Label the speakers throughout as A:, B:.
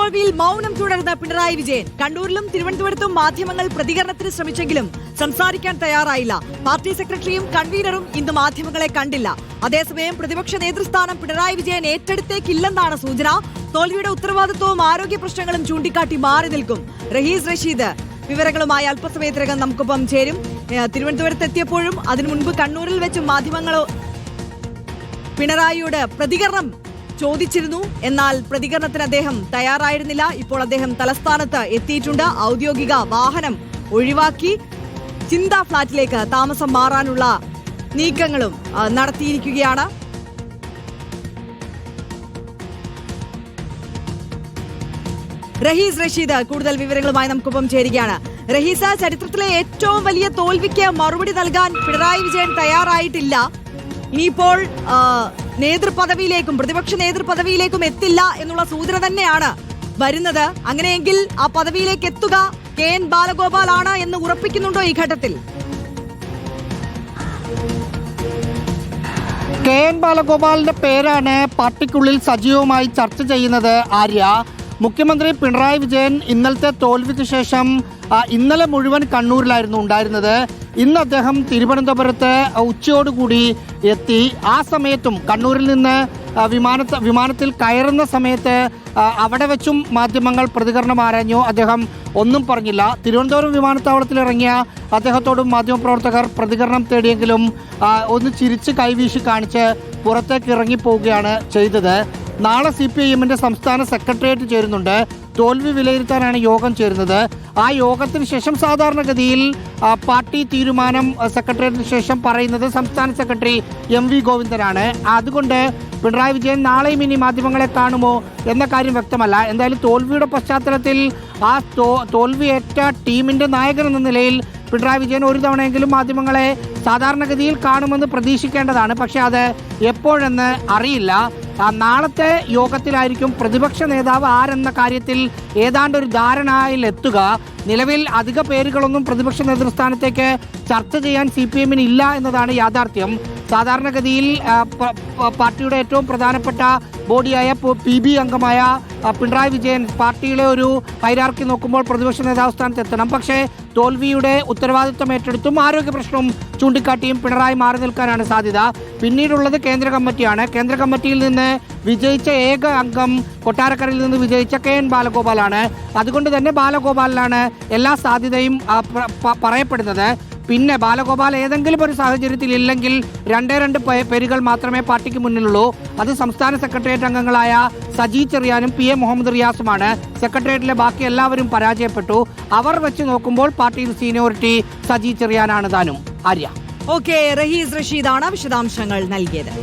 A: തോൽവിയിൽ മൗനം തുടർന്ന പിണറായി വിജയൻ. കണ്ണൂരിലും തിരുവനന്തപുരത്തും മാധ്യമങ്ങൾ പ്രതികരണത്തിന് ശ്രമിച്ചെങ്കിലും സംസാരിക്കാൻ തയ്യാറായില്ല. പാർട്ടി സെക്രട്ടറിയും കൺവീനറും ഇന്ന് മാധ്യമങ്ങളെ കണ്ടില്ല. അതേസമയം പ്രതിപക്ഷ നേതൃസ്ഥാനം പിണറായി വിജയൻ ഏറ്റെടുത്തേക്കില്ലെന്നാണ് സൂചന. തോൽവിയുടെ ഉത്തരവാദിത്വവും ആരോഗ്യ പ്രശ്നങ്ങളും ചൂണ്ടിക്കാട്ടി മാറി നിൽക്കും. റഹീസ് റഷീദ് വിവരങ്ങളുമായി അല്പസമയത്തിനകം നമുക്കൊപ്പം ചേരും. തിരുവനന്തപുരത്ത് എത്തിയപ്പോഴും അതിനു മുൻപ് കണ്ണൂരിൽ വെച്ച് മാധ്യമങ്ങൾ പിണറായിയോട് പ്രതികരണം ചോദിച്ചിരുന്നു. എന്നാൽ പ്രതികരണത്തിന് അദ്ദേഹം തയ്യാറായിരുന്നില്ല. ഇപ്പോൾ അദ്ദേഹം തലസ്ഥാനത്ത് എത്തിയിട്ടുണ്ട്. ഔദ്യോഗിക വാഹനം ഒഴിവാക്കി ചിന്താ ഫ്ളാറ്റിലേക്ക് താമസം മാറാനുള്ള നീക്കങ്ങളും നടത്തിയിരിക്കുകയാണ്. റഹീസ് റഷീദ് കൂടുതൽ വിവരങ്ങളുമായി നമുക്കൊപ്പം ചേരുകയാണ്. റഹീസ, ചരിത്രത്തിലെ ഏറ്റവും വലിയ തോൽവിക്ക് മറുപടി നൽകാൻ പിണറായി വിജയൻ തയ്യാറായിട്ടില്ല. ഇനിയിപ്പോൾ നേതൃപദവിയിലേക്കും പ്രതിപക്ഷ നേതൃപദവിയിലേക്കും എത്തില്ല എന്നുള്ള സൂചന തന്നെയാണ് വരുന്നത്. അങ്ങനെയെങ്കിൽ ആ പദവിയിലേക്ക് എത്തുക KN ബാലഗോപാൽ ആണ് എന്ന് ഉറപ്പിക്കുന്നുണ്ടോ ഈ ഘട്ടത്തിൽ?
B: KN ബാലഗോപാലിന്റെ പേരാണ് പാർട്ടിക്കുള്ളിൽ സജീവമായി ചർച്ച ചെയ്യുന്നത്. ആര്യ, മുഖ്യമന്ത്രി പിണറായി വിജയൻ ഇന്നലത്തെ തോൽവിക്ക് ശേഷം ഇന്നലെ മുഴുവൻ കണ്ണൂരിലായിരുന്നു ഉണ്ടായിരുന്നത്. ഇന്ന് അദ്ദേഹം തിരുവനന്തപുരത്ത് ഉച്ചയോടുകൂടി എത്തി. ആ സമയത്തും കണ്ണൂരിൽ നിന്ന് വിമാനത്തിൽ കയറുന്ന സമയത്ത് അവിടെ വെച്ചും മാധ്യമങ്ങൾ പ്രതികരണം ആരാഞ്ഞു. അദ്ദേഹം ഒന്നും പറഞ്ഞില്ല. തിരുവനന്തപുരം വിമാനത്താവളത്തിൽ ഇറങ്ങിയ അദ്ദേഹത്തോടും മാധ്യമപ്രവർത്തകർ പ്രതികരണം തേടിയെങ്കിലും ഒന്ന് ചിരിച്ച് കൈവീശി കാണിച്ച് പുറത്തേക്ക് ഇറങ്ങിപ്പോവുകയാണ് ചെയ്തത്. നാളെ CPIM-ന്റെ സംസ്ഥാന സെക്രട്ടേറിയറ്റ് ചേരുന്നുണ്ട്. തോൽവി വിലയിരുത്താനാണ് യോഗം ചേരുന്നത്. ആ യോഗത്തിന് ശേഷം സാധാരണഗതിയിൽ പാർട്ടി തീരുമാനം സെക്രട്ടേറിയറ്റിന് ശേഷം പറയുന്നത് സംസ്ഥാന സെക്രട്ടറി MV ഗോവിന്ദനാണ്. അതുകൊണ്ട് പിണറായി വിജയൻ നാളെയും ഇനി മാധ്യമങ്ങളെ കാണുമോ എന്ന കാര്യം വ്യക്തമല്ല. എന്തായാലും തോൽവിയുടെ പശ്ചാത്തലത്തിൽ ആ തോൽവിയേറ്റ ടീമിൻ്റെ നായകൻ എന്ന നിലയിൽ പിണറായി വിജയൻ ഒരു തവണയെങ്കിലും മാധ്യമങ്ങളെ സാധാരണഗതിയിൽ കാണുമെന്ന് പ്രതീക്ഷിക്കേണ്ടതാണ്. പക്ഷേ അത് എപ്പോഴെന്ന് അറിയില്ല. നാളത്തെ യോഗത്തിലായിരിക്കും പ്രതിപക്ഷ നേതാവ് ആരെന്ന കാര്യത്തിൽ ഏതാണ്ട് ഒരു ധാരണയിൽ എത്തുക. നിലവിൽ അധിക പേരുകളൊന്നും പ്രതിപക്ഷ നേതൃസ്ഥാനത്തേക്ക് ചർച്ച ചെയ്യാൻ CPM-ന് ഇല്ല എന്നതാണ് യാഥാർത്ഥ്യം. സാധാരണഗതിയിൽ പാർട്ടിയുടെ ഏറ്റവും പ്രധാനപ്പെട്ട ബോഡിയായ PB അംഗമായ പിണറായി വിജയൻ പാർട്ടിയിലെ ഒരു ഹൈറാർക്കി നോക്കുമ്പോൾ പ്രതിപക്ഷ നേതാവ് സ്ഥാനത്ത് എത്തണം. പക്ഷേ തോൽവിയുടെ ഉത്തരവാദിത്വം ഏറ്റെടുത്തും ആരോഗ്യ പ്രശ്നവും ചൂണ്ടിക്കാട്ടിയും പിണറായി മാറി നിൽക്കാനാണ് സാധ്യത. പിന്നീടുള്ളത് കേന്ദ്ര കമ്മിറ്റിയാണ്. കേന്ദ്ര കമ്മിറ്റിയിൽ നിന്ന് വിജയിച്ച ഏക അംഗം കൊട്ടാരക്കരയിൽ നിന്ന് വിജയിച്ച KN ബാലഗോപാലാണ്. അതുകൊണ്ട് തന്നെ ബാലഗോപാലിനാണ് എല്ലാ സാധ്യതയും പറയപ്പെടുന്നത്. പിന്നെ ബാലഗോപാൽ ഏതെങ്കിലും ഒരു സാഹചര്യത്തിൽ ഇല്ലെങ്കിൽ രണ്ട് പേരുകൾ മാത്രമേ പാർട്ടിക്ക് മുന്നിലുള്ളൂ. അത് സംസ്ഥാന സെക്രട്ടേറിയറ്റ് അംഗങ്ങളായ സജി ചെറിയാനും PA മുഹമ്മദ് റിയാസുമാണ്. സെക്രട്ടേറിയറ്റിലെ ബാക്കി എല്ലാവരും പരാജയപ്പെട്ടു. അവർ വെച്ച് നോക്കുമ്പോൾ പാർട്ടിയിൽ സീനിയോറിറ്റി സജി ചെറിയാനാണ് താനും. ആര്യ,
A: റഹീസ് റഷീദാണ് വിശദാംശങ്ങൾ നൽകിയത്.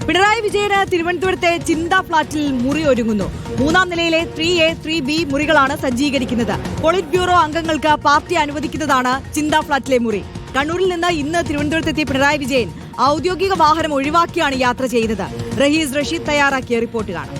A: പിണറായി വിജയന് തിരുവനന്തപുരത്തെ ചിന്താ ഫ്ളാറ്റിൽ മുറി ഒരുങ്ങുന്നു. 3-ാം നിലയിലെ 3A 3B മുറികളാണ് സജ്ജീകരിക്കുന്നത്. പോളിറ്റ് ബ്യൂറോ അംഗങ്ങൾക്ക് പാർട്ടി അനുവദിക്കുന്നതാണ് ചിന്താ ഫ്ളാറ്റിലെ മുറി. കണ്ണൂരിൽ നിന്ന് ഇന്ന് തിരുവനന്തപുരത്തെത്തിയ പിണറായി വിജയൻ ഔദ്യോഗിക വാഹനം ഒഴിവാക്കിയാണ് യാത്ര ചെയ്യുന്നത്. റഹീസ് റഷീദ് തയ്യാറാക്കിയ റിപ്പോർട്ട് കാണാം.